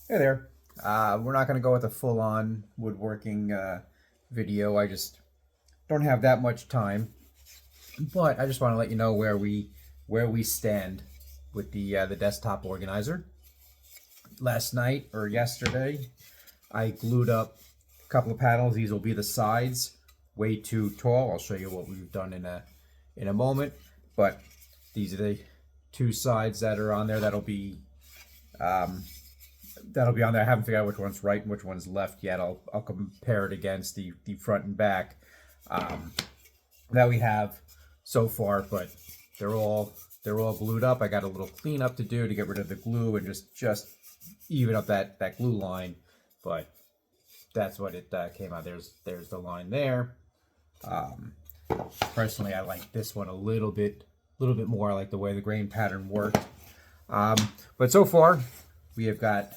Hey there. We're not going to go with a full-on woodworking video. I just don't have that much time. But I just want to let you know where we stand with the desktop organizer. Last night or yesterday, I glued up a couple of panels. These will be the sides, way too tall. I'll show you what we've done in a moment. But these are the two sides that are on there. Um, that'll be on there. I haven't figured out which one's right and which one's left yet. I'll compare it against the front and back um, that we have so far, but they're all glued up. I got a little cleanup to do to get rid of the glue and just even up that glue line, but that's what it came out. There's the line there. Um, Personally, I like this one a little bit more. I like the way the grain pattern worked. Um, but so far, we have got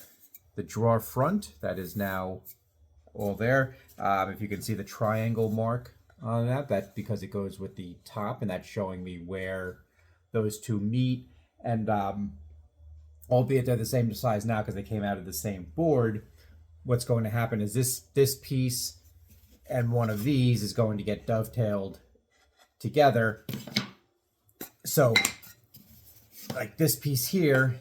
the drawer front that is now all there. If you can see the triangle mark on that's because it goes with the top, and that's showing me where those two meet. And albeit they're the same size now because they came out of the same board, what's going to happen is this piece and one of these is going to get dovetailed together. So like this piece here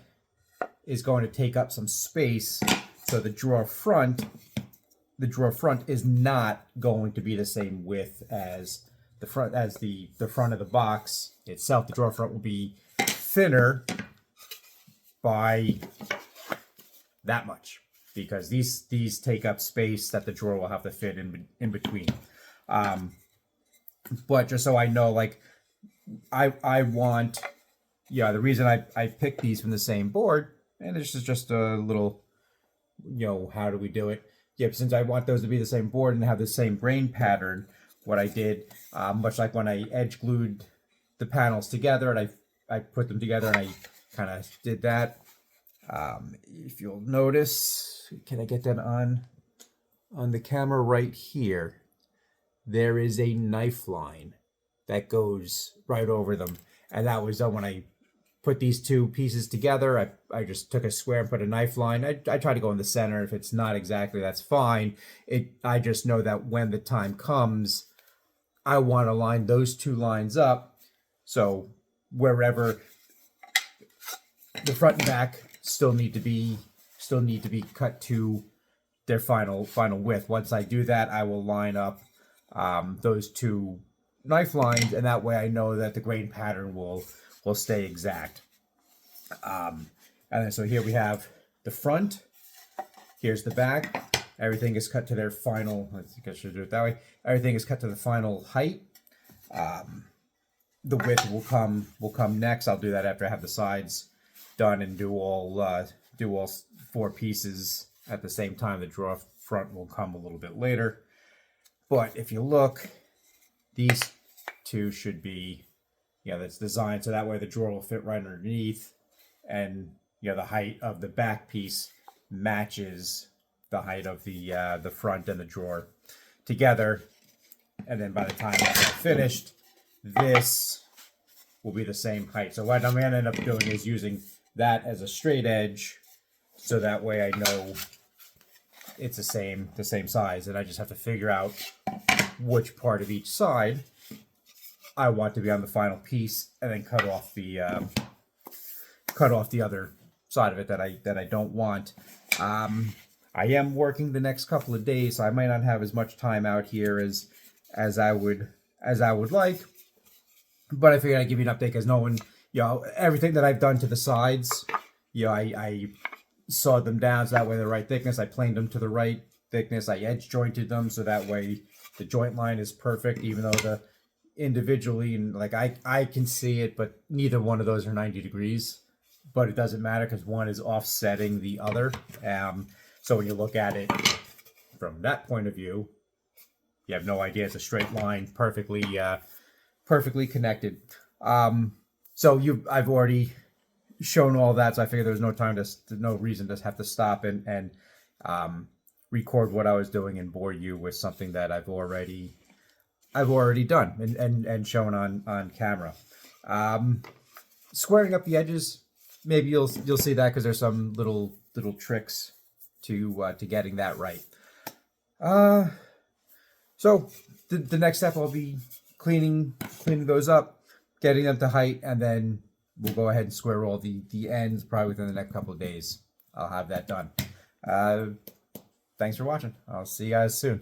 is going to take up some space. So the drawer front is not going to be the same width as the front of the box itself. The drawer front will be thinner by that much because these take up space that the drawer will have to fit in between. But just so I know, like I want, yeah, the reason I picked these from the same board, and this is just a little, how do we do it? Yep, since I want those to be the same board and have the same grain pattern, what I did, much like when I edge glued the panels together and I put them together and I kind of did that. If you'll notice, can I get that on the camera right here? There is a knife line that goes right over them. And that was done when I put these two pieces together. I just took a square and put a knife line. I try to go in the center. If it's not exactly, that's fine. I just know that when the time comes, I want to line those two lines up. So wherever the front and back still need to be cut to their final width. Once I do that, I will line up those two knife lines, and that way I know that the grain pattern will stay exact. And then so here we have the front. Here's the back. Everything is cut to their final. I think I should do it that way. Everything is cut to the final height. The width will come next. I'll do that after I have the sides done and do all four pieces at the same time. The drawer front will come a little bit later. But if you look, these two should be, that's designed so that way the drawer will fit right underneath, and the height of the back piece matches the height of the front and the drawer together. And then by the time it's finished, this will be the same height. So what I'm going to end up doing is using that as a straight edge, so that way I know it's the same size, and I just have to figure out which part of each side I want to be on the final piece, and then cut off the other side of it that I don't want. I am working the next couple of days, so I might not have as much time out here as I would like. But I figured I'd give you an update because no one, everything that I've done to the sides, I sawed them down so that way they're the right thickness. I planed them to the right thickness. I edge jointed them so that way the joint line is perfect, even though the individually, and like I can see it, but neither one of those are 90 degrees. But it doesn't matter because one is offsetting the other. So when you look at it from that point of view, you have no idea. It's a straight line, perfectly connected. So I've already shown all that, so I figured there was no reason to have to stop and record what I was doing and bore you with something that I've already done and shown on camera. Squaring up the edges, maybe you'll see that because there's some little tricks to getting that right. So the next step, I'll be cleaning those up, getting them to height, and then we'll go ahead and square roll the ends probably within the next couple of days. I'll have that done. Thanks for watching. I'll see you guys soon.